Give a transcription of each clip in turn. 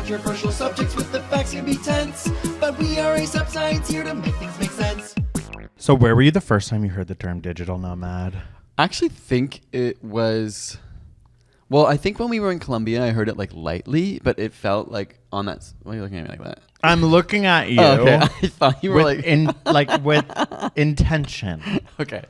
controversial subjects with the facts can be tense, but we are a sub-science here to make things make sense. So where were you the first time you heard the term digital nomad? I actually think it was... Well, I think when we were in Colombia, I heard it like lightly, but it felt like on that... Why are you looking at me like that? I'm looking at you. Oh, okay. I thought you were with intention. Okay.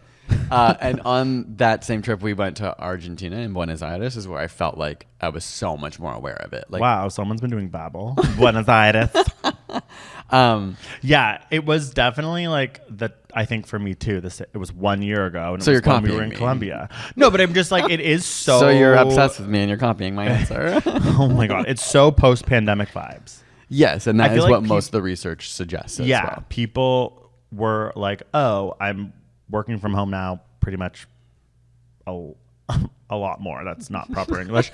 And on that same trip, we went to Argentina in Buenos Aires, is where I felt like I was so much more aware of it. Like, wow, someone's been doing Babel. Buenos Aires. Yeah, it was definitely like that. I think for me too. It was 1 year ago, and so it was you're when we copying were in me. Colombia. No, but I'm just like it is so. So you're obsessed with me, and you're copying my answer. Oh my god, it's so post-pandemic vibes. Yes, and that is like what most of the research suggests. Yeah, as well. people were like, "Oh, I'm working from home now, pretty much a lot more." That's not proper English.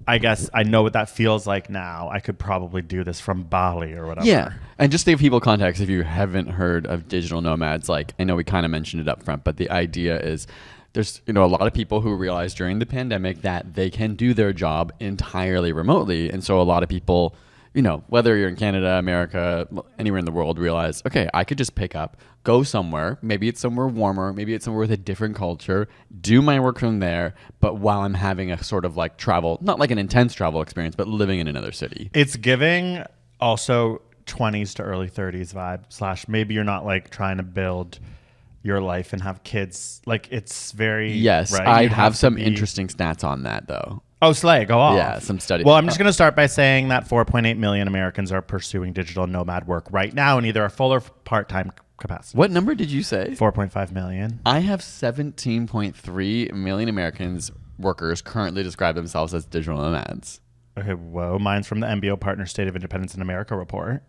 I guess I know what that feels like now. I could probably do this from Bali or whatever. Yeah, and just to give people context, if you haven't heard of digital nomads, like I know we kind of mentioned it up front, but the idea is there's a lot of people who realized during the pandemic that they can do their job entirely remotely, and so a lot of people, whether you're in Canada, America, anywhere in the world, realize, okay, I could just pick up, go somewhere. Maybe it's somewhere warmer. Maybe it's somewhere with a different culture. Do my work from there. But while I'm having a sort of like travel, not like an intense travel experience, but living in another city. It's giving also 20s to early 30s vibe / maybe you're not like trying to build your life and have kids. Like it's very... Yes, right? I have some interesting stats on that though. Oh, slay, go off. Yeah, some studies. Well, I'm just going to start by saying that 4.8 million Americans are pursuing digital nomad work right now in either a full or part-time capacity. What number did you say? 4.5 million. I have 17.3 million Americans workers currently describe themselves as digital nomads. Okay, whoa. Mine's from the MBO Partner State of Independence in America report.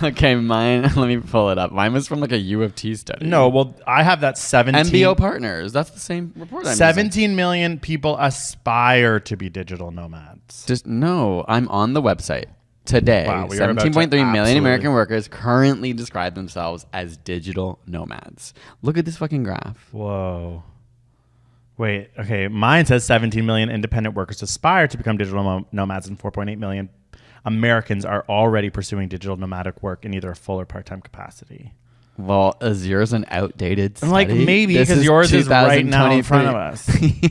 Okay, mine, let me pull it up. Mine was from like a U of T study. No, well, I have that 17... MBO Partners. That's the same report I'm 17 million people aspire to be digital nomads. No, I'm on the website today. Wow, we are about to 17.3 million absolutely- American workers currently describe themselves as digital nomads. Look at this fucking graph. Whoa. Wait, okay. Mine says 17 million independent workers aspire to become digital nomads, and 4.8 million Americans are already pursuing digital nomadic work in either a full or part-time capacity. Well, is yours an outdated study? I'm like, maybe, because yours is right now in front of us.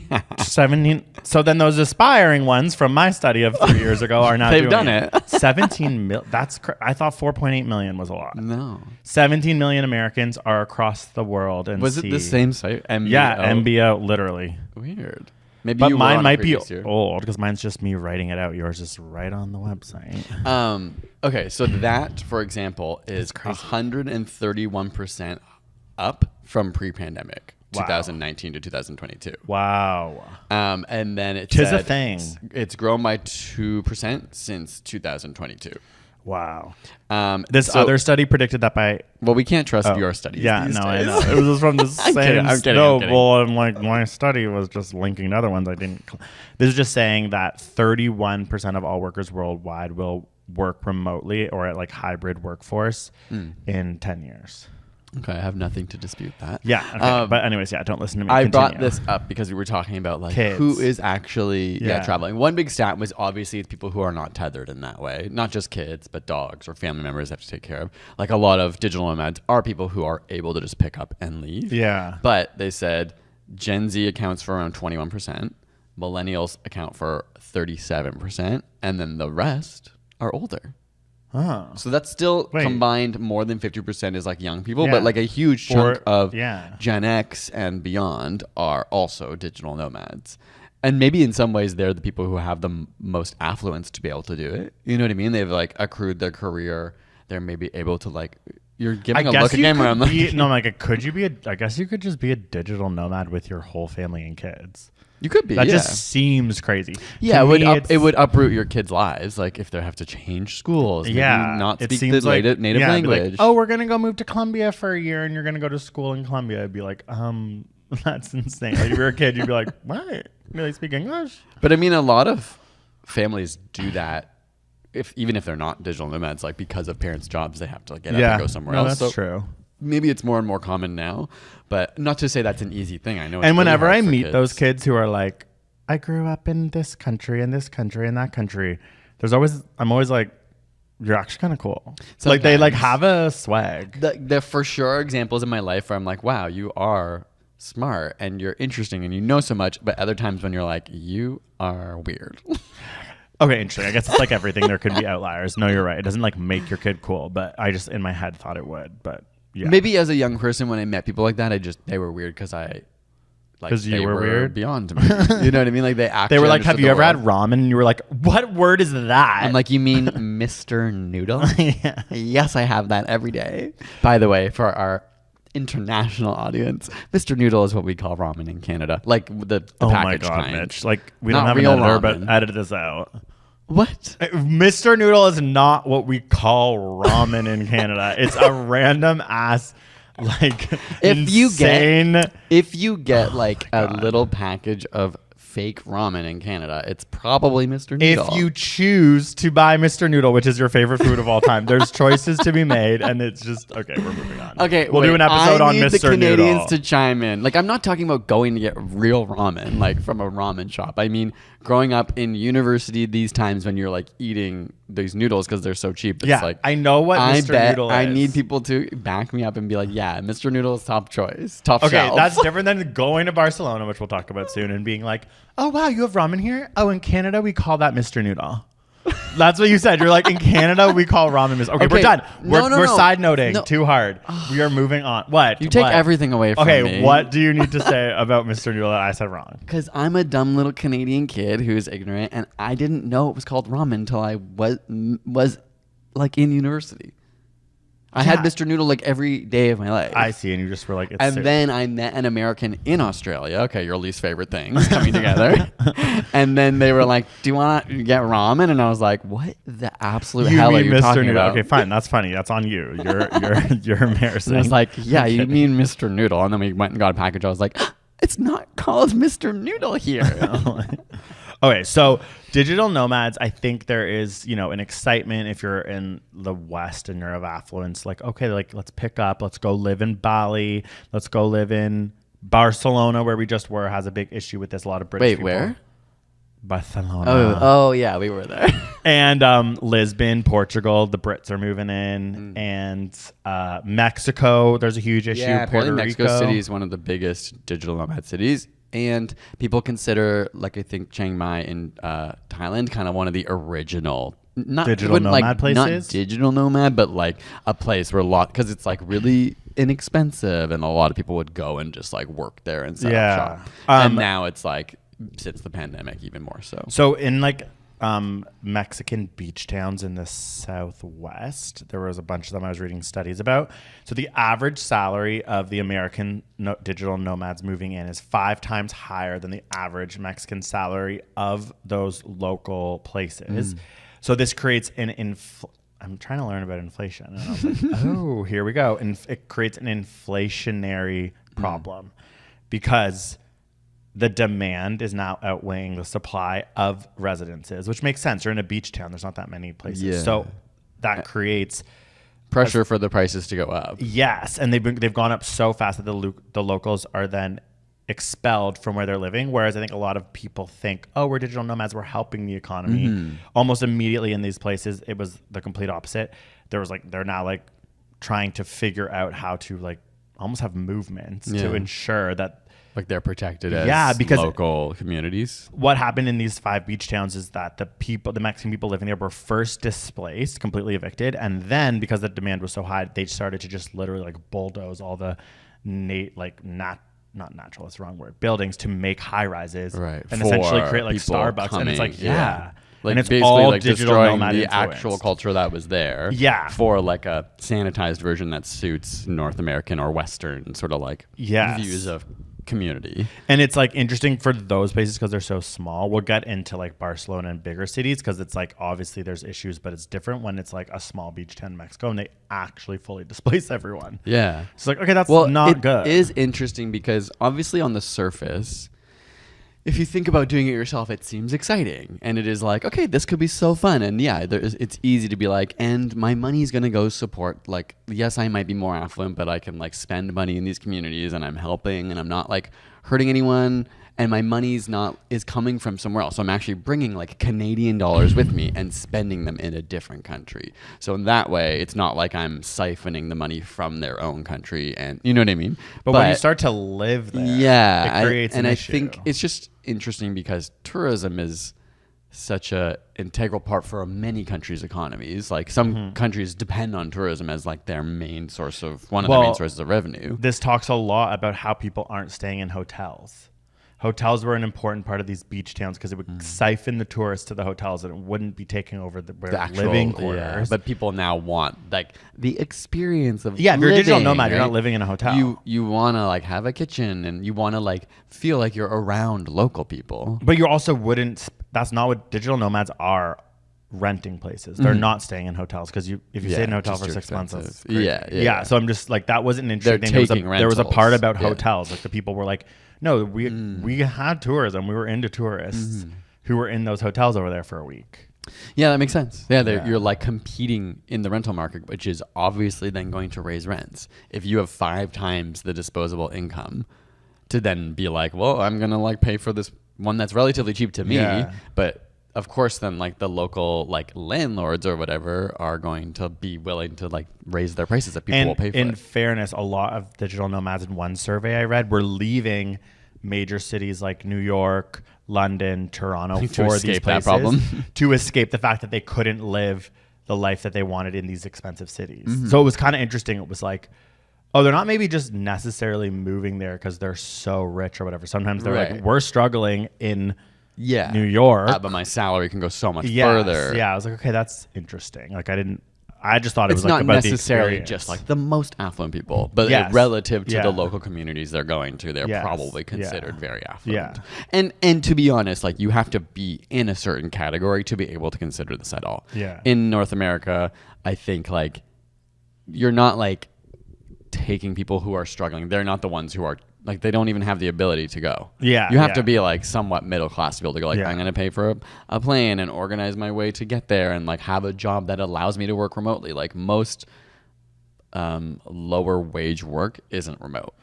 Yeah. 17. So then those aspiring ones from my study of 3 years ago are not They've doing done it. 17 million. I thought 4.8 million was a lot. No. 17 million Americans are across the world. And Was it the same site? MBO? Yeah, MBO, literally. Weird. Maybe But you were mine on might be previous year. old because mine's just me writing it out. Yours is right on the website. Okay, so that, for example, is 131% up from pre-pandemic, Wow. 2019 to 2022. Wow. And then it Tis a said thing. It's grown by 2% since 2022. Wow. This Other study predicted that by... Well, we can't trust your studies. Yeah, these no, days. I know. It was just from the same... I'm kidding. Well, I'm like, my study was just linking to other ones I didn't... This is just saying that 31% of all workers worldwide will work remotely or at like hybrid workforce in 10 years. Okay, I have nothing to dispute that. Yeah, okay. But anyways, yeah, don't listen to me. I Continue. brought this up because we were talking about like Kids. who is actually Yeah. traveling. One big stat was obviously it's people who are not tethered in that way. Not just kids, but dogs or family members have to take care of. Like a lot of digital nomads are people who are able to just pick up and leave. Yeah. But they said Gen Z accounts for around 21%, millennials account for 37%, and then the rest are older. Oh. So that's still combined more than 50% is like young people, but like a huge chunk of Gen X and beyond are also digital nomads. And maybe in some ways they're the people who have the most affluence to be able to do it. You know what I mean? They've like accrued their career. They're maybe able to like, you're giving a look again where I'm like, no, like, could you be I guess you could just be a digital nomad with your whole family and kids. You could be. That just seems crazy. Yeah, it would uproot your kids' lives, like if they have to change schools, maybe not speak the native language. Like, oh, we're gonna go move to Colombia for a year, and you're gonna go to school in Colombia. I'd be like, that's insane. Like if you're a kid, you'd be like, what? You like speak English? But I mean, a lot of families do that. Even if they're not digital nomads, like because of parents' jobs, they have to like get up and go somewhere else. That's true. Maybe it's more and more common now, but not to say that's an easy thing. I know. And whenever I meet those kids who are like, I grew up in this country and this country and that country, I'm always like, you're actually kind of cool. So like they like have a swag. The for sure examples in my life where I'm like, wow, you are smart and you're interesting and you know so much. But other times when you're like, you are weird. Okay, interesting. I guess it's like everything. There could be outliers. No, you're right. It doesn't like make your kid cool, but I just in my head thought it would. But yeah, maybe as a young person when I met people like that, they were weird because you were weird beyond me. You know what I mean? Like they were like, have you ever had ramen? And you were like, what word is that? I'm like, you mean Mr. Noodle? Yeah. Yes, I have that every day. By the way, for our international audience, Mr. Noodle is what we call ramen in Canada. Like the oh my packaged God, kind. Mitch! Like we Not don't have an real editor, ramen. but edit this out. What? Mr. Noodle is not what we call ramen in Canada. It's a random ass like If you get Oh like my a God. little package of fake ramen in Canada, it's probably Mr. Noodle. If you choose to buy Mr. Noodle, which is your favorite food of all time, there's choices to be made, and it's just okay. We're moving on. Okay, we'll do an episode on I need Mr. the Canadians Noodle. to chime in. Like, I'm not talking about going to get real ramen, like from a ramen shop. I mean, growing up in university, these times when you're like eating these noodles because they're so cheap. It's Yeah, like I know what Mr. Noodle is. I need people to back me up and be like, yeah, Mr. Noodle is top choice, top Okay, shelf. that's different than going to Barcelona, which we'll talk about soon, and being like, oh, wow, you have ramen here? Oh, in Canada, we call that Mr. Noodle. That's what you said. You're like, in Canada, we call ramen Mr. Okay, we're done. We're side noting too hard. We are moving on. What? You take What? everything away from me. Okay, what do you need to say about Mr. Noodle that I said wrong? Because I'm a dumb little Canadian kid who's ignorant, and I didn't know it was called ramen until I was like in university. I had Mr. Noodle like every day of my life. I see, and you just were like, it's and soup. then I met an American in Australia. Okay, your least favorite things coming together. And then they were like, "Do you want to get ramen?" And I was like, "What the absolute hell are you talking about?" Okay, fine, that's funny. That's on you. You're embarrassing. And I was like, "Yeah, you mean Mr. Noodle?" And then we went and got a package. I was like, "It's not called Mr. Noodle here." Okay, so digital nomads, I think there is, an excitement if you're in the West and you're of affluence, like, okay, like let's pick up, let's go live in Bali, let's go live in Barcelona, where we just were, has a big issue with this. A lot of British people. Where? Barcelona. Oh yeah, we were there. And Lisbon, Portugal, the Brits are moving in, and Mexico, there's a huge issue. Yeah, Puerto apparently Rico. Mexico City is one of the biggest digital nomad cities. And people consider, like I think Chiang Mai in Thailand, kind of one of the original digital nomad places. Not digital nomad, but like a place where because it's like really inexpensive, and a lot of people would go and just like work there and set up shop. And now it's like since the pandemic, even more so. So in like Mexican beach towns in the Southwest, there was a bunch of them I was reading studies about. So the average salary of the American digital nomads moving in is 5 times higher than the average Mexican salary of those local places. So this creates I'm trying to learn about inflation, and I was like, oh, here we go. And it creates an inflationary problem because the demand is now outweighing the supply of residences, which makes sense. You're in a beach town. There's not that many places. Yeah. So that creates pressure for the prices to go up. Yes. And they've gone up so fast that the locals are then expelled from where they're living. Whereas I think a lot of people think, oh, we're digital nomads, we're helping the economy. Almost immediately in these places, it was the complete opposite. They're now like trying to figure out how to like almost have movements to ensure that like they're protected as because local communities. What happened in these 5 beach towns is that the Mexican people living there were first displaced, completely evicted, and then because the demand was so high, they started to just literally like bulldoze all the not natural, that's the wrong word, buildings to make high rises, right? And essentially create like people Starbucks, coming, and it's like like and it's basically all like digital destroying nomad the influenced. actual culture that was there, for like a sanitized version that suits North American or Western sort of like views of community. And it's like interesting for those places because they're so small. We'll get into like Barcelona and bigger cities because it's like obviously there's issues, but it's different when it's like a small beach town in Mexico and they actually fully displace everyone. Yeah. It's like, okay, that's not good. It is interesting because obviously on the surface, if you think about doing it yourself, it seems exciting. And it is like, okay, this could be so fun. And yeah, it's easy to be like, and my money's going to go support, like, yes, I might be more affluent, but I can like spend money in these communities and I'm helping and I'm not like hurting anyone. and my money's is coming from somewhere else. So I'm actually bringing like Canadian dollars with me and spending them in a different country. So in that way, it's not like I'm siphoning the money from their own country, and you know what I mean. But when you start to live there, yeah, it creates an issue. I think it's just interesting because tourism is such a integral part for many countries' economies. Like some countries depend on tourism as like their main source of their main sources of revenue. This talks a lot about how people aren't staying in hotels. Hotels were an important part of these beach towns because it would siphon the tourists to the hotels and it wouldn't be taking over the actual living quarters. Yeah. But people now want like the experience of if you're a digital living, nomad, you're right? not living in a hotel. You want to like have a kitchen and you want to like feel like you're around local people. But you also wouldn't. That's not what digital nomads are. Renting places. They're not staying in hotels because if you stay in a hotel for 6 months, that's great. Yeah. So I'm just like, that wasn't an interesting They're thing. taking There was a part rentals. about hotels. Like the people were like, no, we had tourism. We were into tourists who were in those hotels over there for a week. Yeah, that makes sense. Yeah, you're like competing in the rental market, which is obviously then going to raise rents. If you have 5 times the disposable income to then be like, well, I'm going to like pay for this one that's relatively cheap to me, but of course, then like the local like landlords or whatever are going to be willing to like raise their prices that people will pay for. In fairness, a lot of digital nomads in one survey I read were leaving major cities like New York, London, Toronto for these places to escape the fact that they couldn't live the life that they wanted in these expensive cities. So it was kind of interesting. It was like, oh, they're not maybe just necessarily moving there because they're so rich or whatever. Sometimes they're like, we're struggling in New York, but my salary can go so much further. Yeah, I was like, okay, that's interesting. Like I just thought it it's was like not about necessarily the just like the most affluent people, but relative to the local communities they're going to, they're probably considered very affluent. And to be honest, like you have to be in a certain category to be able to consider this at all. In North America, I think like you're not like taking people who are struggling. They're not the ones who are like, they don't even have the ability to go. You have to be like somewhat middle class to be able to go like, I'm going to pay for a plane and organize my way to get there and like have a job that allows me to work remotely. Like most lower wage work isn't remote.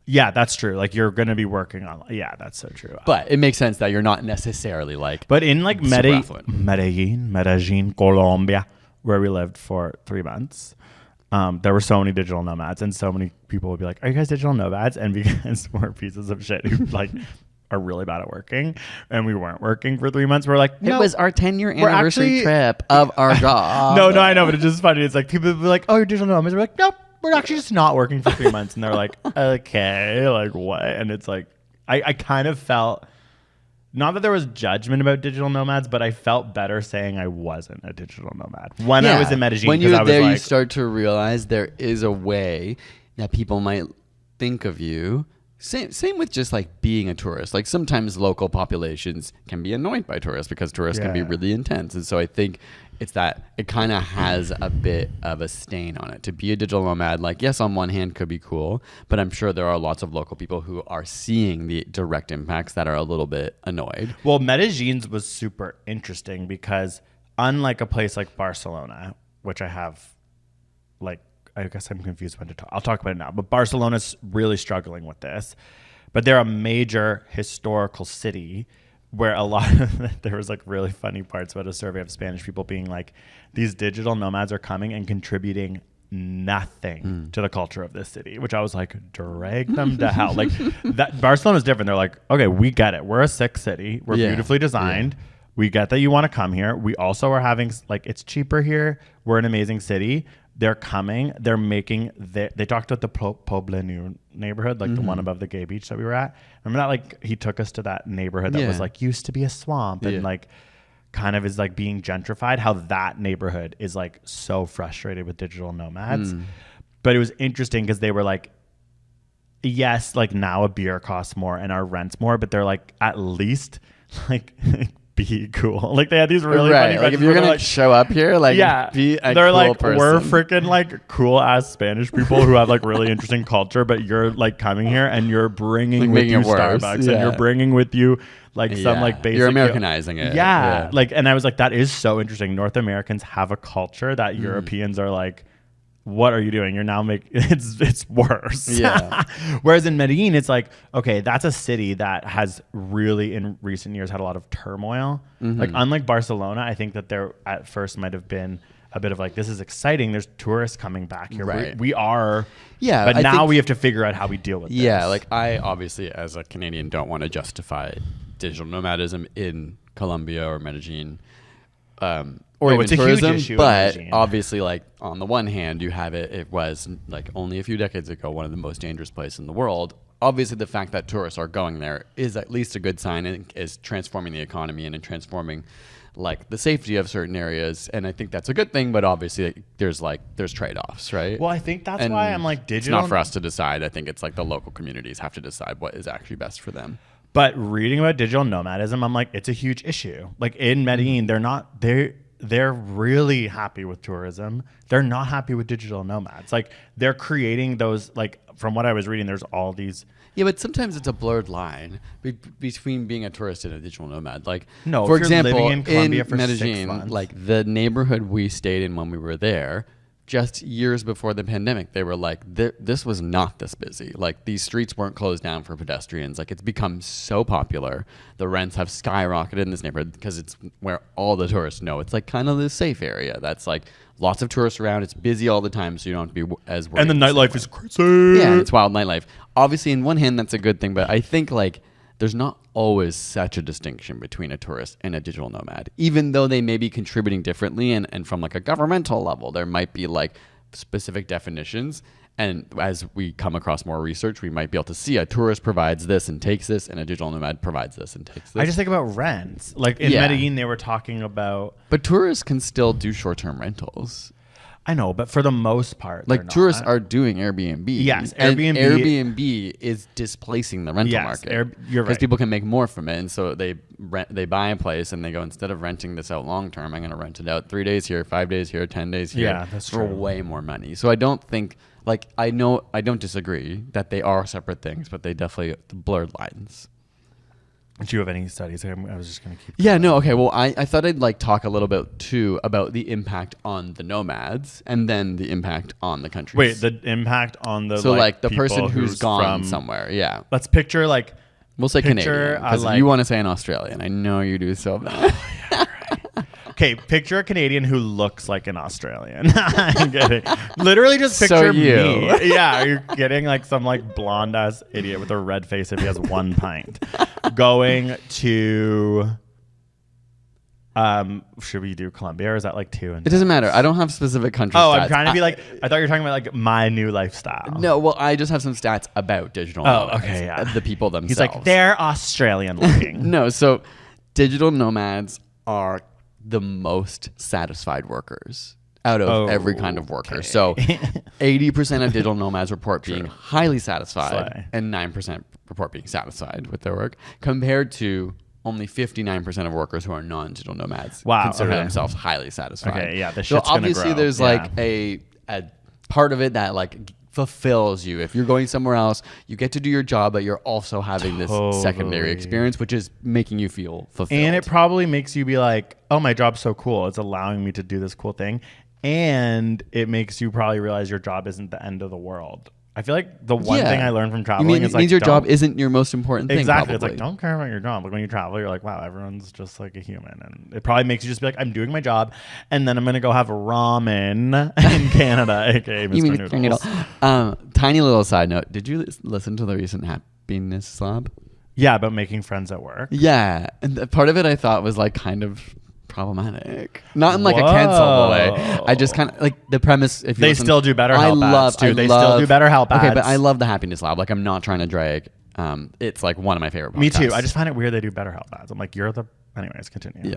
Yeah, that's true. Like you're going to be working on, that's so true. But it makes sense that you're not necessarily like, but in like Medellin, Colombia, where we lived for 3 months, there were so many digital nomads and so many people would be like, are you guys digital nomads? And because we're pieces of shit who like are really bad at working and we weren't working for 3 months, we're like, no, it was our 10-year anniversary trip of our job. No, I know, but it's just funny. It's like people will be like, oh, you're digital nomads. We're like, nope, we're actually just not working for 3 months. And they're like, okay, like what? And it's like, I kind of felt, not that there was judgment about digital nomads, but I felt better saying I wasn't a digital nomad when I was in Medellin. When you're there, like, you start to realize there is a way that people might think of you. Same with just like being a tourist. Like sometimes local populations can be annoyed by tourists because tourists can be really intense. And so I think it's that it kind of has a bit of a stain on it. To be a digital nomad, like yes, on one hand could be cool, but I'm sure there are lots of local people who are seeing the direct impacts that are a little bit annoyed. Well, Medellin's was super interesting because unlike a place like Barcelona, which I have like, I guess I'm confused when to talk. I'll talk about it now. But Barcelona's really struggling with this. But they're a major historical city where a lot of there was like really funny parts about a survey of Spanish people being like, these digital nomads are coming and contributing nothing to the culture of this city, which I was like, drag them to hell. Like that Barcelona's different. They're like, okay, we get it. We're a sick city. We're beautifully designed. We get that you want to come here. We also are having like, it's cheaper here. We're an amazing city. They're coming. They're making. They talked about the Poblenou neighborhood, like the one above the gay beach that we were at. Remember that? Like he took us to that neighborhood that was like used to be a swamp and like kind of is like being gentrified. How that neighborhood is like so frustrated with digital nomads. But it was interesting because they were like, yes, like now a beer costs more and our rent's more, but they're like at least like. Be cool. Like they had these really funny like if you're gonna like, show up here, like be a they're cool like person. We're freaking like cool ass Spanish people who have like really interesting culture, but you're like coming here and you're bringing like, with you Starbucks and you're bringing with you like some like basic. You're Americanizing it. Yeah, like and I was like that is so interesting. North Americans have a culture that Europeans are like what are you doing? You're now it's worse. Yeah. Whereas in Medellin, it's like, okay, that's a city that has really in recent years had a lot of turmoil. Like unlike Barcelona, I think that there at first might have been a bit of like, this is exciting. There's tourists coming back here. Right. We are. Yeah. But I now think- we have to figure out how we deal with this. Yeah, like I obviously as a Canadian don't want to justify digital nomadism in Colombia or Medellin. Or even it's a huge tourism, issue in but Medellin. obviously, like on the one hand, you have it was like only a few decades ago one of the most dangerous places in the world. Obviously, the fact that tourists are going there is at least a good sign and is transforming the economy and transforming like the safety of certain areas, and I think that's a good thing. But obviously, there's trade-offs, right? Well, I think that's And why I'm like digital. It's not for us to decide. I think it's like the local communities have to decide what is actually best for them. But reading about digital nomadism, I'm like, it's a huge issue. Like in Medellin, they're really happy with tourism. They're not happy with digital nomads. Like they're creating those, like from what I was reading, there's all these. Yeah, but sometimes it's a blurred line between being a tourist and a digital nomad. Like, No, for if you're example, living in Colombia for 6 Medellin, months. like the neighborhood we stayed in when we were there, just years before the pandemic, they were like, this was not this busy. Like these streets weren't closed down for pedestrians. Like it's become so popular. The rents have skyrocketed in this neighborhood because it's where all the tourists know. It's like kind of the safe area. That's like lots of tourists around. It's busy all the time, so you don't have to be as worried. And the nightlife is crazy. Yeah, and it's wild nightlife. Obviously, in one hand, that's a good thing, but I think like there's not always such a distinction between a tourist and a digital nomad, even though they may be contributing differently. And from like a governmental level, there might be like specific definitions. And as we come across more research, we might be able to see a tourist provides this and takes this, and a digital nomad provides this and takes this. I just think about rents. Like in Yeah. Medellin, they were talking about. But tourists can still do short-term rentals. I know, but for the most part, Like they're tourists not. are doing Airbnb. Yes, and Airbnb Airbnb is displacing the rental Yes, market. you're Because right. people can make more from it, and so they buy a place and they go, instead of renting this out long term, I'm going to rent it out 3 days here, 5 days here, 10 days here. Yeah, that's for true. way more money. So I don't think I don't disagree that they are separate things, but they definitely blurred lines. Do you have any studies? I was just going to keep. Yeah, no, okay. Well, I thought I'd like talk a little bit too about the impact on the nomads and then the impact on the countries. Wait, the impact on the so like the people person who's gone from somewhere. Yeah. Let's picture like We'll say Picture, Canadian because like- you want to say an Australian. I know you do so bad. okay, picture a Canadian who looks like an Australian. I'm kidding. Literally just So picture you. me. Yeah, you're getting like some like blonde ass idiot with a red face if he has 1 pint. Going to should we do Colombia or is that like 2? It doesn't matter. I don't have specific country Oh, stats. I'm trying to be like I thought you were talking about like my new lifestyle. No, well, I just have some stats about digital Oh, nomads. okay, yeah. The people themselves. He's like, they're Australian looking. No, so digital nomads are the most satisfied workers out of every kind of worker. Okay. So 80% of digital nomads report being highly satisfied Slay. and 9% report being satisfied with their work compared to only 59% of workers who are non-digital nomads Wow, consider okay. themselves highly satisfied. Okay, yeah, the so shit's gonna obviously grow. there's Yeah. like a part of it that like fulfills you. If you're going somewhere else, you get to do your job, but you're also having this secondary Totally. experience, which is making you feel fulfilled. And it probably makes you be like, oh, my job's so cool. It's allowing me to do this cool thing. And it makes you probably realize your job isn't the end of the world. I feel like the one thing I learned from traveling is like, means your job don't- isn't your most important thing. Exactly. Probably. It's like, don't care about your job. Like when you travel, you're like, wow, everyone's just like a human. And it probably makes you just be like, I'm doing my job. And then I'm going to go have ramen in Canada, aka Mr. You mean Noodles. tiny little side note. Did you listen to the recent Happiness Lab? Yeah, about making friends at work. Yeah. And part of it I thought was like kind of problematic. Not in like a cancelable way. I just kind of like the premise. If you They listen- still do BetterHelp ads, too. They still do BetterHelp Okay, but ads. I love the Happiness Lab. Like I'm not trying to drag. It's like one of my favorite podcasts. Me too. I just find it weird they do BetterHelp ads. I'm like, you're the... Anyways, continue.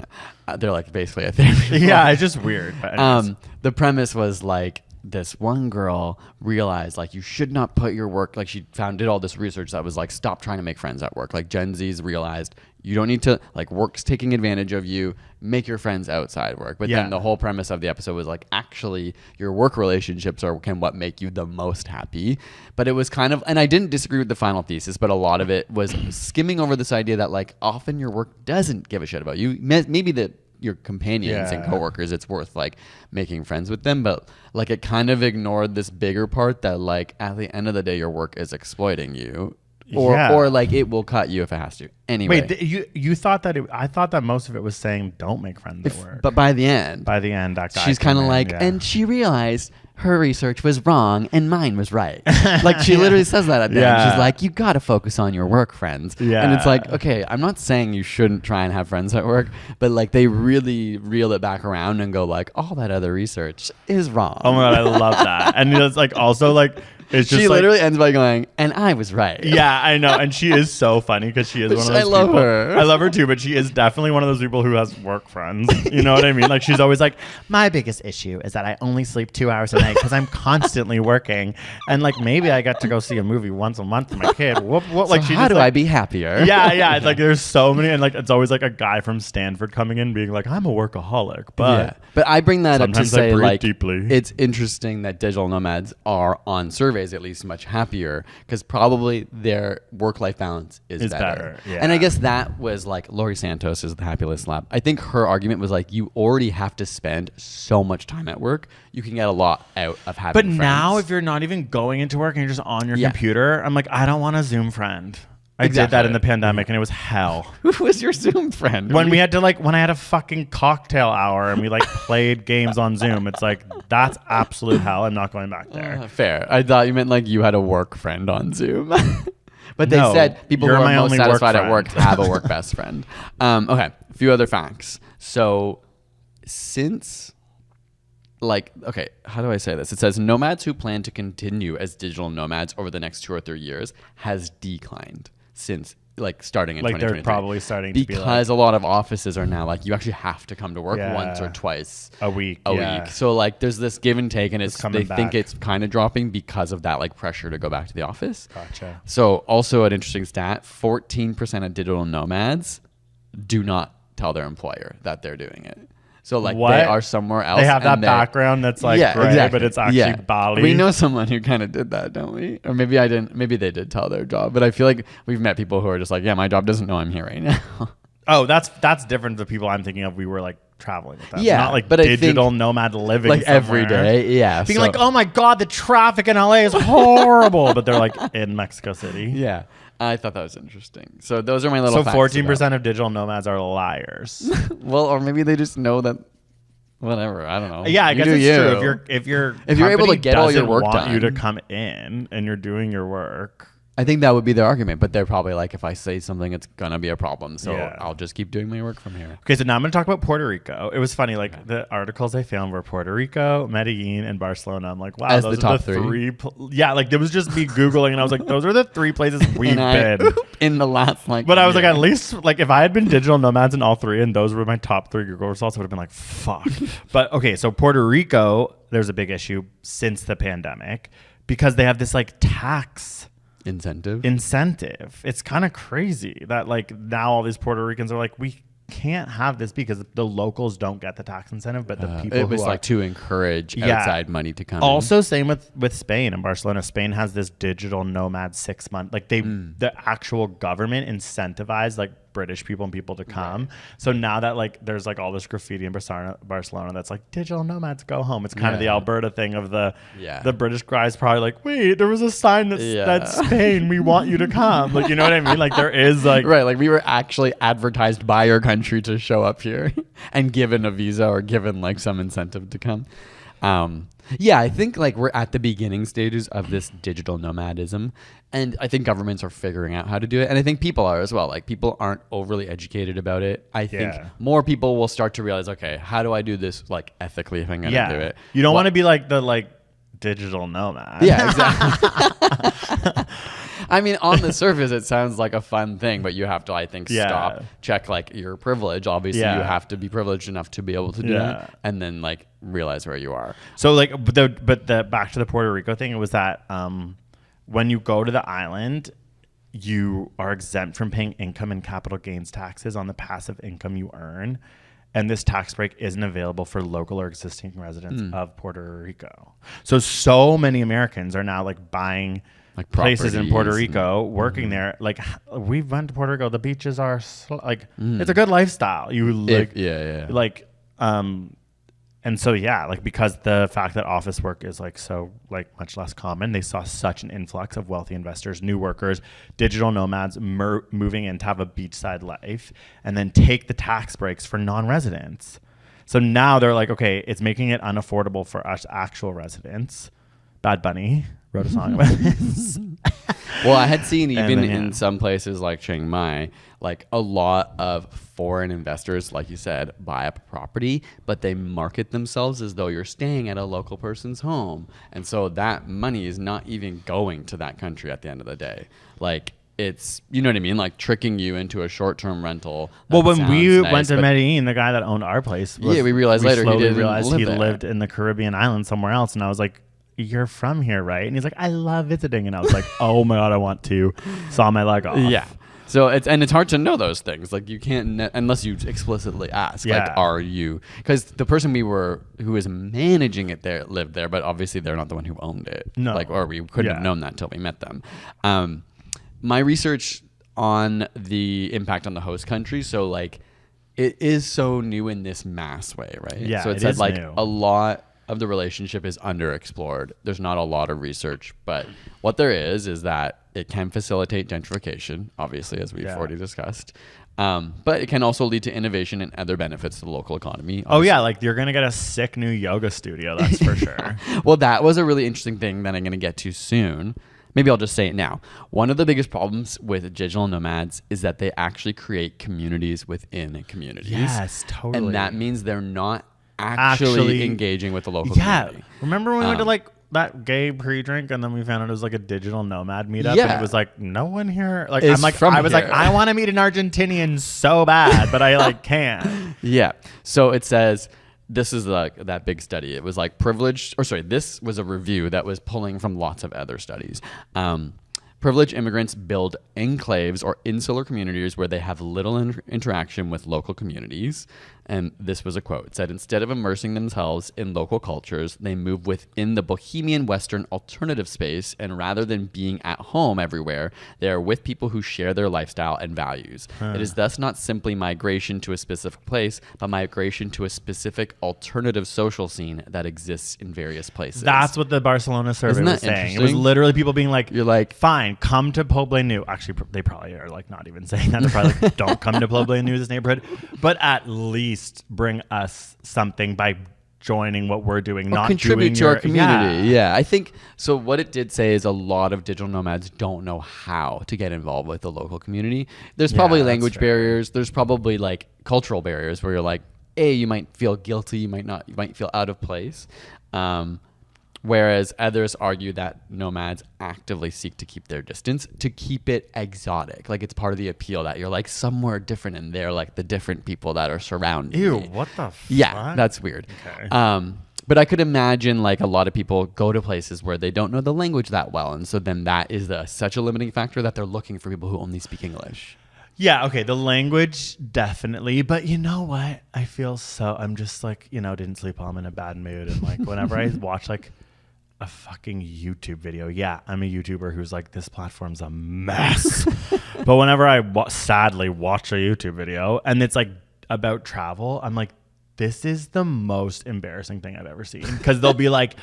Yeah. They're like basically a therapy. Yeah, it's just weird. But anyways. The premise was like this one girl realized like you should not put your work, like she did all this research that was like, stop trying to make friends at work. Like Gen Z's realized you don't need to, like work's taking advantage of you, make your friends outside work. But Yeah. then the whole premise of the episode was like, actually your work relationships can what make you the most happy. But it was kind of, and I didn't disagree with the final thesis, but a lot of it was skimming over this idea that like often your work doesn't give a shit about you. Maybe the your companions and Yeah. coworkers, it's worth like making friends with them. But like it kind of ignored this bigger part that like at the end of the day, your work is exploiting you. Or like it will cut you if it has to. Anyway. Wait, you thought that I thought that most of it was saying don't make friends at work. But by the end, By the end, that guy she's kind of like, and she realized her research was wrong and mine was right. Like she literally says that at the end. She's like, you got to focus on your work friends. Yeah. And it's like, okay, I'm not saying you shouldn't try and have friends at work, but like they really reel it back around and go like, all that other research is wrong. Oh my God, I love that. And it's like also like, it's just She like, literally ends by going, and I was right. yeah, I know. And she is so funny because she is one of those I love people. her. I love her too, but she is definitely one of those people who has work friends. You know what I mean? Like she's always like, my biggest issue is that I only sleep 2 hours a night because I'm constantly working. And like maybe I get to go see a movie once a month with my kid. What So like she how just, do like, I be happier? yeah. It's like there's so many, and like it's always like a guy from Stanford coming in being like, I'm a workaholic, but But I bring that up to sometimes I say breathe like deeply. it's interesting that digital nomads are on surveys at least much happier because probably their work-life balance is better. Yeah. And I guess that was like Laurie Santos is the Happy List Lab. I think her argument was like you already have to spend so much time at work. You can get a lot out of having But friends. now if you're not even going into work and you're just on your Yeah. computer, I'm like, I don't want a Zoom friend. I did Exactly. that in the pandemic and it was hell. Who was your Zoom friend? When I had a fucking cocktail hour and we like played games on Zoom, it's like, that's absolute hell. I'm not going back there. Fair. I thought you meant like you had a work friend on Zoom. But they No, said people who you're are my most only work satisfied at friend. work have a work best friend. Okay, a few other facts. So since like, okay, how do I say this? It says nomads who plan to continue as digital nomads over the next 2 or 3 years has declined since like starting in Like 2023. they're probably starting to be like because a lot of offices are now like you actually have to come to work Yeah. once or twice a week. a week. So like there's this give and take and It's coming they think back. it's kind of dropping because of that like pressure to go back to the office. Gotcha. So also an interesting stat, 14% of digital nomads do not tell their employer that they're doing it. So like What? they are somewhere else. They have that and background that's like gray, but it's actually Bali. We know someone who kind of did that, don't we? Or maybe I didn't. Maybe they did tell their job, but I feel like we've met people who are just like, yeah, my job doesn't know I'm here right now. Oh, that's different. The people I'm thinking of, we were like traveling with them. Yeah, Not like but I think, digital nomad living like every somewhere. day. Yeah. Being so- like, oh my God, the traffic in LA is horrible. But they're like in Mexico City. yeah. I thought that was interesting. So those are my little So facts 14% of digital nomads are liars. about- Well, or maybe they just know that. Whatever, I don't know. Yeah, I You guess do it's you. true. If you're able to get all your work want you to done. come in and you're doing your work. I think that would be their argument, but they're probably like, if I say something, it's gonna be a problem. So Yeah. I'll just keep doing my work from here. Okay, so now I'm going to talk about Puerto Rico. It was funny, like the articles I found were Puerto Rico, Medellin, and Barcelona. I'm like, wow, As those the are top the three? yeah, like it was just me Googling, and I was like, those are the 3 places we've been. In the last like. But I was like, year. at least, like, if I had been digital nomads in all 3 and those were my top 3 Google results, I would have been like, fuck. But okay, so Puerto Rico, there's a big issue since the pandemic because they have this like tax incentive. It's kind of crazy that like now all these Puerto Ricans are like, we can't have this because the locals don't get the tax incentive, but the people it who was are, like to encourage Yeah. outside money to come. also same with Spain and Barcelona. Spain has this digital nomad 6 month, like the actual government incentivized like British people and people to come. So now that like there's like all this graffiti in Barcelona that's like digital nomads go home. It's kind of the Yeah. Alberta thing of the Yeah. the British guys probably like, wait, there was a sign that's Spain, we want you to come. Like, you know what I mean? Like there is like Right, like we were actually advertised by your country to show up here and given a visa or given like some incentive to come. Yeah, I think like we're at the beginning stages of this digital nomadism, and I think governments are figuring out how to do it, and I think people are as well. Like people aren't overly educated about it. I think Yeah. more people will start to realize, okay, how do I do this like ethically if I'm gonna do it? You don't What- want to be like the like digital nomad. Yeah, exactly. I mean, on the surface, it sounds like a fun thing, but you have to, I think, Yeah. stop, check like your privilege. Obviously, Yeah. you have to be privileged enough to be able to do Yeah. that, and then like realize where you are. So like, but the back to the Puerto Rico thing, it was that when you go to the island, you are exempt from paying income and capital gains taxes on the passive income you earn. And this tax break isn't available for local or existing residents of Puerto Rico. So many Americans are now like buying Like places in Puerto properties Rico, working there. Like we went to Puerto Rico. The beaches are it's a good lifestyle. You like, like, and so, yeah, like because the fact that office work is like so like much less common, they saw such an influx of wealthy investors, new workers, digital nomads moving in to have a beachside life and then take the tax breaks for non-residents. So now they're like, okay, it's making it unaffordable for us actual residents. Bad Bunny wrote a song about this. Well, I had seen even then, in some places like Chiang Mai, like a lot of foreign investors, like you said, buy up a property, but they market themselves as though you're staying at a local person's home. And so that money is not even going to that country at the end of the day. Like it's, you know what I mean? Like tricking you into a short-term rental. Well, when we went to Medellin, the guy that owned our place, we realized later he didn't realized live he there. lived in the Caribbean island somewhere else. And I was like, you're from here, right? And he's like, I love visiting. And I was like, oh my God, I want to. Saw my leg off. Yeah. So it's hard to know those things. Like you can't unless you explicitly ask. Yeah. Like, are you? Because the person who was managing it there lived there, but obviously they're not the one who owned it. No. Like, or we couldn't have known that until we met them. My research on the impact on the host country. So like, it is so new in this mass way, right? Yeah. So it said like a lot of the relationship is underexplored. There's not a lot of research, but what there is that it can facilitate gentrification, obviously, as we've already discussed. But it can also lead to innovation and other benefits to the local economy. Oh, yeah. Like you're going to get a sick new yoga studio. That's for sure. Well, that was a really interesting thing that I'm going to get to soon. Maybe I'll just say it now. One of the biggest problems with digital nomads is that they actually create communities within communities. Yes, totally. And that means they're not actually engaging with the local community. Remember when we went to like that gay pre-drink and then we found out it was like a digital nomad meetup and it was like no one here like It's I'm like from I was here. like I want to meet an Argentinian so bad but I like can't. Yeah. So it says this is like that big study. It was like this was a review that was pulling from lots of other studies. Privileged immigrants build enclaves or insular communities where they have little interaction with local communities. And this was a quote. It said, instead of immersing themselves in local cultures, they move within the bohemian Western alternative space. And rather than being at home everywhere, they are with people who share their lifestyle and values. It is thus not simply migration to a specific place, but migration to a specific alternative social scene that exists in various places. That's what the Barcelona survey Isn't that was saying. It was interesting? literally people being like, You're like, fine, come to Pueblo New. Actually, they probably are like not even saying that. They're probably like, don't come to Pueblo New, this neighborhood. But at least bring us something by joining what we're doing, not contribute doing to your our community. Yeah, I think so. What it did say is a lot of digital nomads don't know how to get involved with the local community. There's probably that's language fair. barriers. There's probably like cultural barriers where you're like, you might feel guilty, you might feel out of place. Whereas others argue that nomads actively seek to keep their distance, to keep it exotic. Like it's part of the appeal that you're like somewhere different and they're like the different people that are surrounding Ew, me. what the fuck? Yeah, that's weird. Okay. But I could imagine like a lot of people go to places where they don't know the language that well. And so then that is such a limiting factor that they're looking for people who only speak English. Yeah, okay, the language definitely, but you know what? I'm just like, didn't sleep well, I'm in a bad mood. And like whenever I watch like a fucking YouTube video. Yeah, I'm a YouTuber who's like, this platform's a mess. But whenever I sadly watch a YouTube video and it's like about travel, I'm like, this is the most embarrassing thing I've ever seen. Because they'll be like,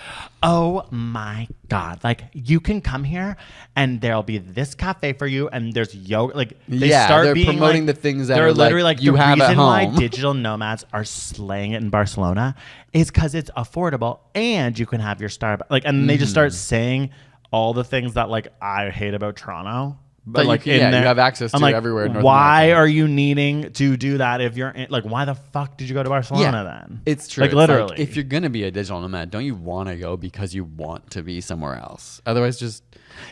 oh my God, like you can come here and there'll be this cafe for you and there's yoga. Like they're promoting the things that they're are literally like you the have at reason why home. digital nomads are slaying it in Barcelona is because it's affordable and you can have your Starbucks. Like, and they just start saying all the things that like I hate about Toronto. But you like can- in you there, have access I'm to like, everywhere in North why America. are you needing to do that if you're like, why the fuck did you go to Barcelona then? It's true. Like It's literally. if you're going to be a digital nomad, don't you want to go because you want to be somewhere else? Otherwise,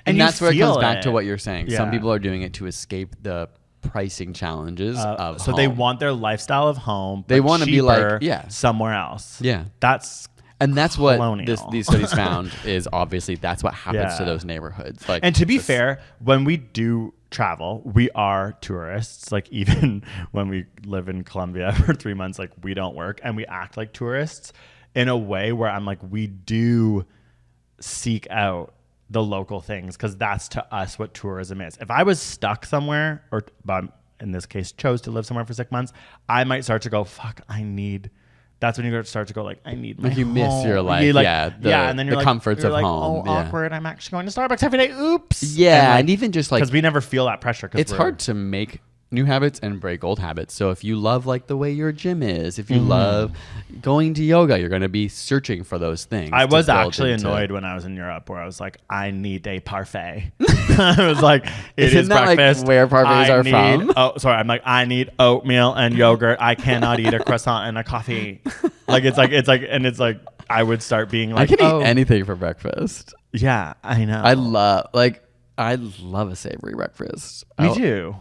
and you that's where it feel comes back to it. what you're saying. Yeah. Some people are doing it to escape the pricing challenges of so home. they want their lifestyle of home. They but wanna be like, cheaper somewhere else. Yeah. That's And that's what colonial. these studies found is obviously that's what happens to Yeah. those neighborhoods. Like, And to be fair, when we do travel, we are tourists. Like even when we live in Colombia for 3 months, like we don't work and we act like tourists in a way where I'm like, we do seek out the local things because that's to us what tourism is. If I was stuck somewhere, or but in this case chose to live somewhere for 6 months, I might start to go, fuck, I need. That's when you start to go like, I need my Like you miss home. your life, And then you're the like, comforts you're of like, home. Oh, awkward. I'm actually going to Starbucks every day. Oops. Yeah, and even just like because we never feel that pressure. It's hard to make new habits and break old habits. So if you love like the way your gym is, if you love going to yoga, you're going to be searching for those things. I was actually into. annoyed when I was in Europe where I was like, I need a parfait. I was like, it Isn't is that, like, breakfast. where parfaits are from? Oh, sorry. I'm like, I need oatmeal and yogurt. I cannot eat a croissant and a coffee. It's like, I would start being like, I can eat anything for breakfast. Yeah, I know. I love a savory breakfast. Me too.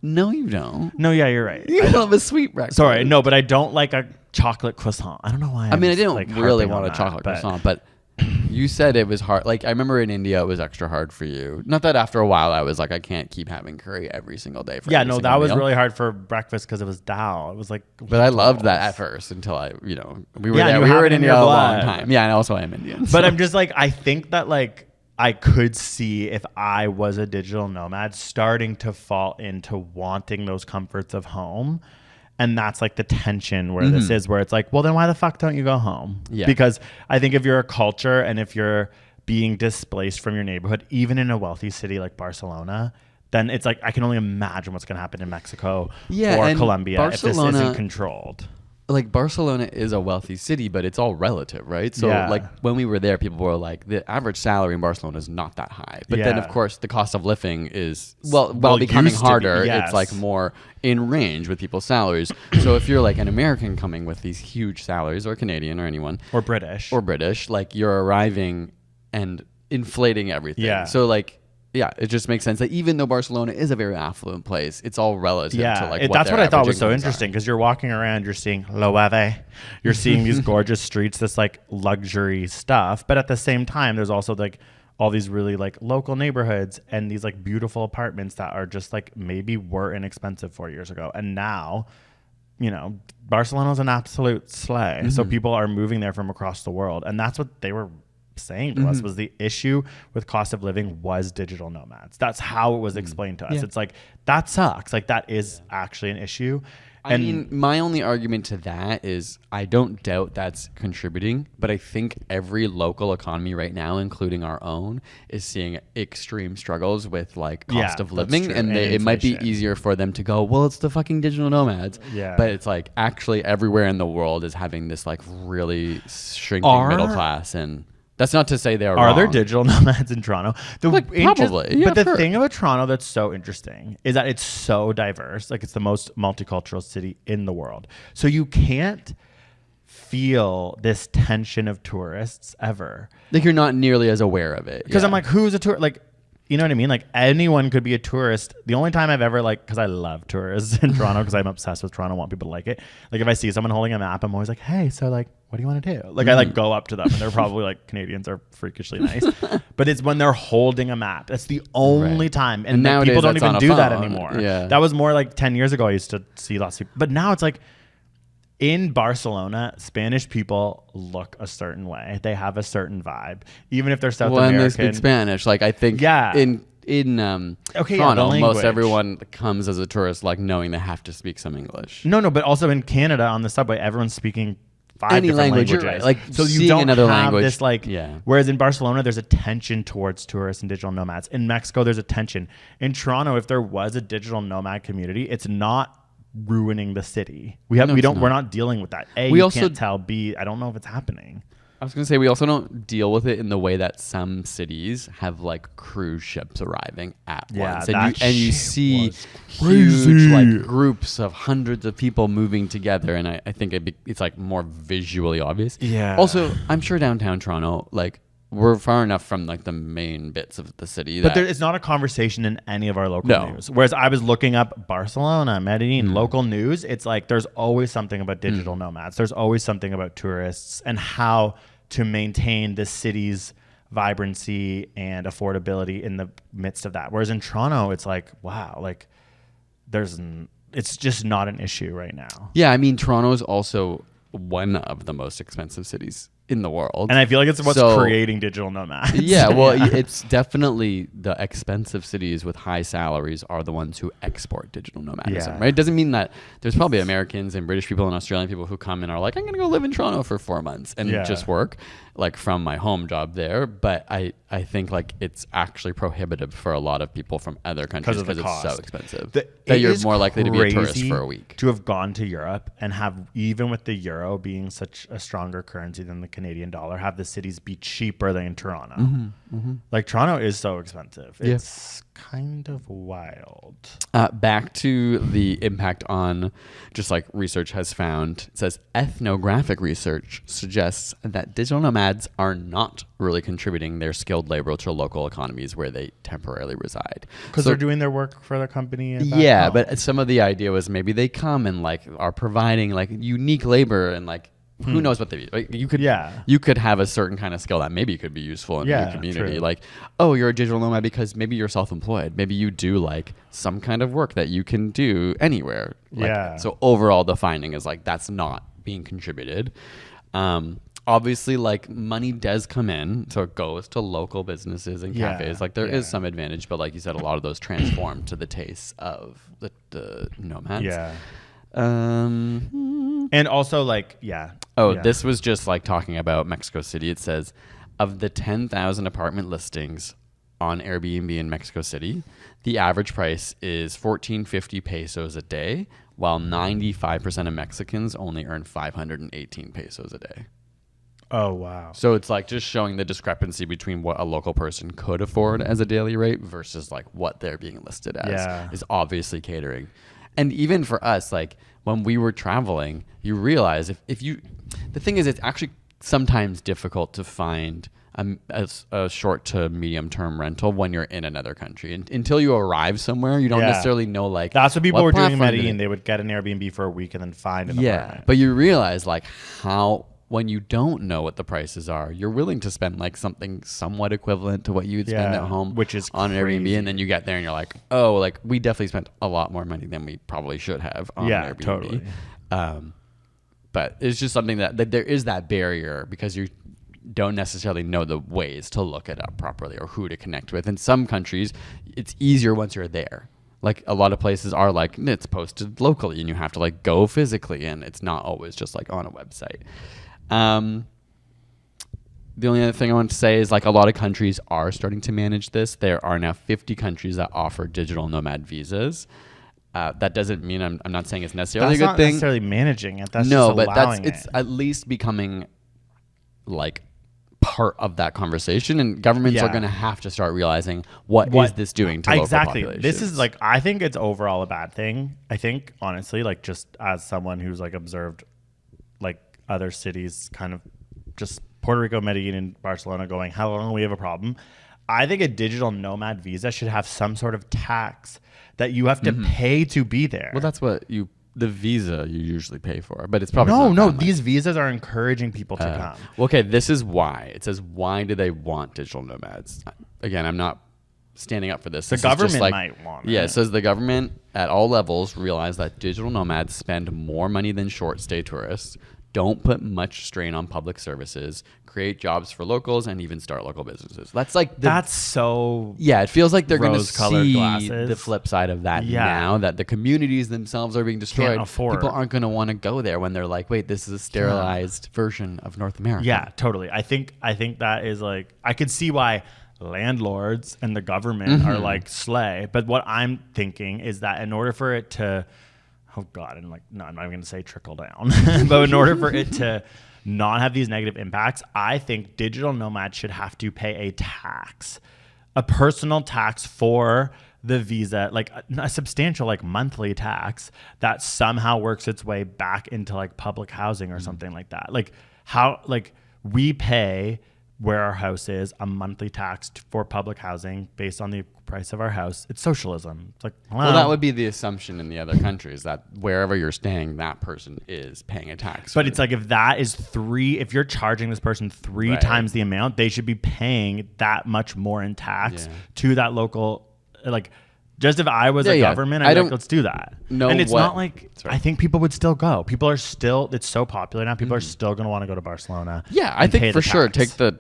No, you don't. No, yeah, you're right. You love a sweet breakfast. Sorry, no, but I don't like a chocolate croissant. I don't know why. I mean, I I'm, didn't like, really harping on want a that, chocolate croissant, but you said it was hard. Like, I remember in India, it was extra hard for you. Not that after a while, I was like, I can't keep having curry every single day. Yeah, no, that was really hard for breakfast because it was dal. It was like, but I loved that at first until we were Yeah, there. you We have were it in in India your a long blood. time. Yeah, and also I'm Indian. But I'm just like, I think that like I could see if I was a digital nomad starting to fall into wanting those comforts of home. And that's like the tension where this is, where it's like, well, then why the fuck don't you go home? Yeah. Because I think if you're a culture and if you're being displaced from your neighborhood, even in a wealthy city like Barcelona, then it's like, I can only imagine what's going to happen in Mexico or and Colombia if this Barcelona- isn't controlled. like Barcelona is a wealthy city, but it's all relative, right? So Yeah. like when we were there, people were like, the average salary in Barcelona is not that high. But then Yeah. of course the cost of living is while becoming used to be, harder, yes. it's like more in range with people's salaries. So if you're like an American coming with these huge salaries, or Canadian or anyone, Or British. or British, like you're arriving and inflating everything. Yeah. So like, yeah, it just makes sense that even though Barcelona is a very affluent place, it's all relative to like that's what I thought was so incomes interesting are. because you're walking around, you're seeing Loewe, you're seeing these gorgeous streets, this like luxury stuff, but at the same time, there's also like all these really like local neighborhoods and these like beautiful apartments that are just like maybe were inexpensive 4 years ago, and now, Barcelona's an absolute sleigh. So people are moving there from across the world, and that's what they were saying to us was the issue with cost of living was digital nomads. That's how it was explained to us. Yeah. It's like, that sucks. Like that is actually an issue. I mean, my only argument to that is I don't doubt that's contributing, but I think every local economy right now, including our own, is seeing extreme struggles with like cost of that's living, true. and it might be inflation. easier for them to go, well, it's the fucking digital nomads. Yeah. But it's like actually everywhere in the world is having this like really shrinking middle class, and that's not to say they're Are wrong. there digital nomads in Toronto? Probably. Yeah, but the sure. thing about Toronto that's so interesting is that it's so diverse. Like it's the most multicultural city in the world. So you can't feel this tension of tourists ever. Like you're not nearly as aware of it. Because Yeah. I'm like, who's a tourist? Like, you know what I mean? Like anyone could be a tourist. The only time I've ever because I love tourists in Toronto because I'm obsessed with Toronto, want people to like it. Like if I see someone holding a map, I'm always like, hey, so like, what do you want to do? Like I like go up to them and they're probably like, Canadians are freakishly nice. But it's when they're holding a map. That's the only time. And nowadays people don't that's even on a do that phone. anymore. Yeah. That was more like 10 years ago. I used to see lots of people. But now it's like, in Barcelona, Spanish people look a certain way. They have a certain vibe, even if they're South when American. they speak Spanish, like I think in Toronto, most language. everyone comes as a tourist like knowing they have to speak some English. No, but also in Canada on the subway, everyone's speaking five Any different language, you're languages. right. Like, so you seeing don't another have language, this like. yeah. Whereas in Barcelona, there's a tension towards tourists and digital nomads. In Mexico, there's a tension. In Toronto, if there was a digital nomad community, it's not ruining the city. We're not dealing with that. A, We you also- can't tell. B, I don't know if it's happening. I was going to say we also don't deal with it in the way that some cities have like cruise ships arriving at Yeah, once, that and you shit see was huge crazy. like groups of hundreds of people moving together, and I think it's like more visually obvious. Yeah. Also, I'm sure downtown Toronto, like we're far enough from like the main bits of the city. But it's not a conversation in any of our local news. Whereas I was looking up Barcelona, Medellin, local news. It's like there's always something about digital nomads. There's always something about tourists and how to maintain the city's vibrancy and affordability in the midst of that. Whereas in Toronto, it's like, wow, like it's just not an issue right now. Yeah, I mean, Toronto is also one of the most expensive cities in the world. And I feel like it's what's creating digital nomads. Yeah, well, it's definitely the expensive cities with high salaries are the ones who export digital nomadism, right? It doesn't mean that there's probably Americans and British people and Australian people who come and are like, I'm going to go live in Toronto for 4 months and just work like from my home job there. But I think like it's actually prohibitive for a lot of people from other countries because it's so expensive that you're more likely to be a tourist for a week. To have gone to Europe and have, even with the euro being such a stronger currency than the Canadian dollar, have the cities be cheaper than Toronto. Like Toronto is so expensive. It's kind of wild. Back to the impact on, just like research has found, it says ethnographic research suggests that digital nomads are not really contributing their skilled labor to local economies where they temporarily reside. Because they're doing their work for the company. Yeah, but some of the idea was maybe they come and like are providing like unique labor and like who knows what they do. Like you could have a certain kind of skill that maybe could be useful in your community. True. Like, oh, you're a digital nomad because maybe you're self-employed. Maybe you do like some kind of work that you can do anywhere. Like, so overall, the finding is like that's not being contributed. Obviously, like money does come in, so it goes to local businesses and cafes. Like there is some advantage, but like you said, a lot of those transform to the taste of the nomads. Yeah. And also like, this was just like talking about Mexico City. It says of the 10,000 apartment listings on Airbnb in Mexico City, the average price is 1450 pesos a day, while 95% of Mexicans only earn 518 pesos a day. Oh, wow. So it's like just showing the discrepancy between what a local person could afford as a daily rate versus like what they're being listed as is obviously catering. And even for us, like when we were traveling, you realize if you, the thing is, it's actually sometimes difficult to find a short to medium term rental when you're in another country. And until you arrive somewhere, you don't necessarily know like that's what people were doing in Medellin. They would get an Airbnb for a week and then find an apartment. But you realize like how, when you don't know what the prices are, you're willing to spend like something somewhat equivalent to what you'd spend at home, which is on an Airbnb. And then you get there and you're like, oh, like we definitely spent a lot more money than we probably should have on an Airbnb. Totally. But it's just something that there is that barrier because you don't necessarily know the ways to look it up properly or who to connect with. In some countries, it's easier once you're there. Like a lot of places are like, it's posted locally and you have to like go physically, and it's not always just like on a website. The only other thing I want to say is like a lot of countries are starting to manage this. There are now 50 countries that offer digital nomad visas. That doesn't mean I'm not saying it's necessarily a good thing. That's not necessarily managing it. That's just allowing it. It's at least becoming like part of that conversation, and governments are going to have to start realizing what is this doing to local populations. This is like, I think it's overall a bad thing. I think honestly, like just as someone who's like observed like other cities, kind of just Puerto Rico, Medellin, and Barcelona going, how long we have a problem? I think a digital nomad visa should have some sort of tax that you have to pay to be there. Well, that's what the visa you usually pay for, but it's probably no. These visas are encouraging people to come. Well, okay, this is why. It says, why do they want digital nomads? Again, I'm not standing up for this. The government might want it. Yeah, it says the government at all levels realize that digital nomads spend more money than short stay tourists, don't put much strain on public services, create jobs for locals, and even start local businesses. That's like that's so it feels like they're going to see glasses. The flip side of that now, that the communities themselves are being destroyed. People aren't going to want to go there when they're like, wait, this is a sterilized version of North America. Yeah, totally. I think that is like, I could see why landlords and the government are like slay, but what I'm thinking is that in order for it to, oh God, and like, no, I'm not even going to say trickle down, but in order for it to not have these negative impacts, I think digital nomads should have to pay a tax, a personal tax for the visa, like a substantial like monthly tax that somehow works its way back into like public housing or something like that. Like how, like we pay where our house is, a monthly tax for public housing based on the price of our house. It's socialism. It's like, Well, that would be the assumption in the other countries, that wherever you're staying, that person is paying a tax. But it's like, if that is if you're charging this person three Right. times the amount, they should be paying that much more in tax to that local, like, just if I was a government, I'd be like, let's do that. And it's not like, I think people would still go. People are still, it's so popular now. People are still going to want to go to Barcelona. Yeah, I think for sure take the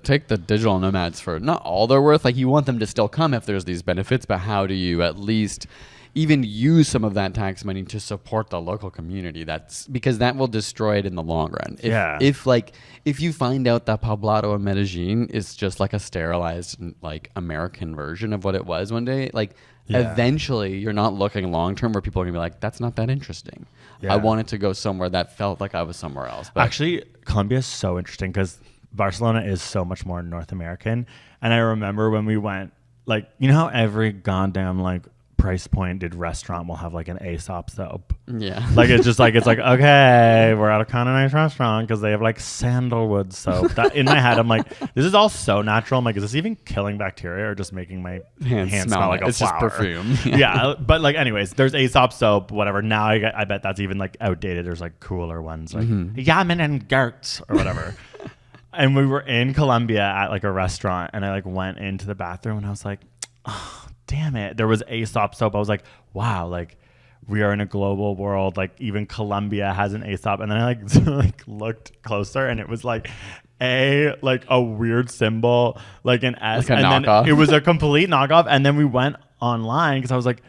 digital nomads for not all they're worth. Like, you want them to still come if there's these benefits, but how do you at least even use some of that tax money to support the local community? That's because that will destroy it in the long run. If you find out that Poblado and Medellin is just like a sterilized, like, American version of what it was one day, like, eventually you're not looking long term where people are gonna be like, that's not that interesting. I wanted to go somewhere that felt like I was somewhere else. But actually, Colombia is so interesting because Barcelona is so much more North American. And I remember when we went, like, you know how every goddamn, like, price pointed restaurant will have like an Aesop soap. Yeah. Like, it's just like, it's like, okay, we're at a kind of nice restaurant because they have like sandalwood soap. That, in my head, I'm like, this is all so natural. I'm like, is this even killing bacteria or just making my hands smell like a it's flower? just perfume. Yeah. But like, anyways, there's Aesop soap, whatever. Now I bet that's even like outdated. There's like cooler ones like Yamen and Gert or whatever. And we were in Colombia at like a restaurant, and I like went into the bathroom and I was like, oh, damn it. There was Aesop soap. I was like, wow, like, we are in a global world. Like, even Colombia has an Aesop. And then I like looked closer, and it was like a weird symbol, like an S. Like a and knockoff. then it was a complete knockoff. And then we went online because I was like,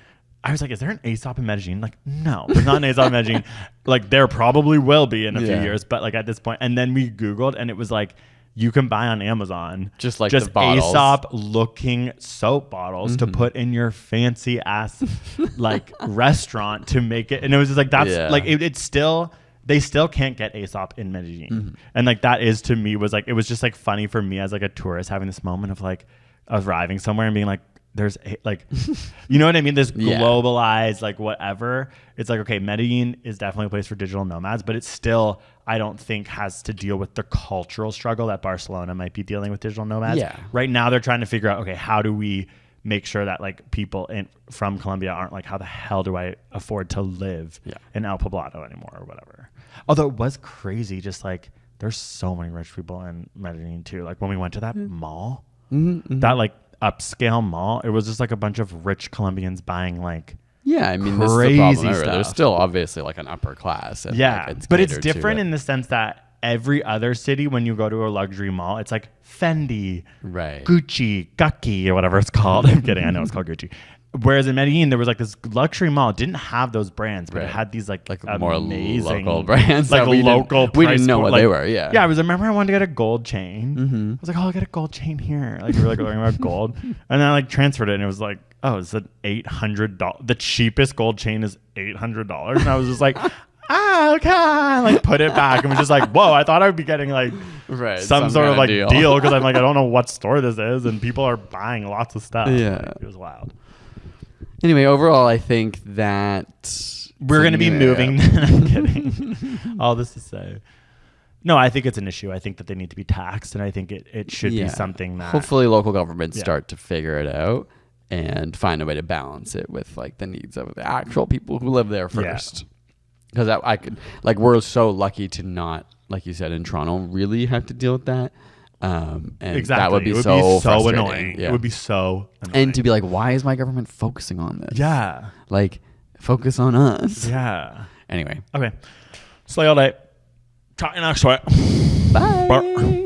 is there an Aesop in Medellin? Like, no, there's not an Aesop in Medellin. Like, there probably will be in a few years, but like at this point. And then we Googled, and it was like, you can buy on Amazon just the bottles. Aesop looking soap bottles to put in your fancy ass like restaurant to make it. And it was just like, that's like, it's still, they still can't get Aesop in Medellin. And like, that is, to me, was like, it was just like funny for me as like a tourist having this moment of like arriving somewhere and being like, there's like, you know what I mean? This globalized, like, whatever. It's like, okay, Medellin is definitely a place for digital nomads, but it's still, I don't think, has to deal with the cultural struggle that Barcelona might be dealing with digital nomads. Yeah. Right now they're trying to figure out, okay, how do we make sure that like people from Colombia aren't like, how the hell do I afford to live in El Poblado anymore or whatever? Although it was crazy, just like, there's so many rich people in Medellin too. Like, when we went to that mall, that like upscale mall, it was just like a bunch of rich Colombians buying like I mean, this crazy is the problem. stuff. There's still obviously like an upper class. And but it's different in the sense that every other city, when you go to a luxury mall, it's like Fendi, Gucci, Gucci, or whatever it's called. I'm kidding. I know it's called Gucci. Whereas in Medellin, there was like this luxury mall. It didn't have those brands, but it had these like more amazing local brands. Like local. We didn't know what they were. Yeah. Yeah. I remember I wanted to get a gold chain. I was like, oh, I'll get a gold chain here. Like, we were like learning about gold, and then I like transferred it, and it was like, oh, it's an $800. The cheapest gold chain is $800, and I was just like, okay, like put it back, and was just like, whoa, I thought I would be getting like some sort of like deal because I'm like, I don't know what store this is, and people are buying lots of stuff. Yeah, like, it was wild. Anyway, overall, I think that we're going to be moving. I'm kidding. All this to say, no, I think it's an issue. I think that they need to be taxed, and I think it should be something that hopefully local governments start to figure it out and find a way to balance it with like the needs of the actual people who live there first. Because I could, like, we're so lucky to not, like you said, in Toronto, really have to deal with that. And that would be so annoying. It would be so annoying. And to be like, why is my government focusing on this? Yeah. Like, focus on us. Yeah. Anyway. Okay. Slay all day. Talk to you next week. Bye.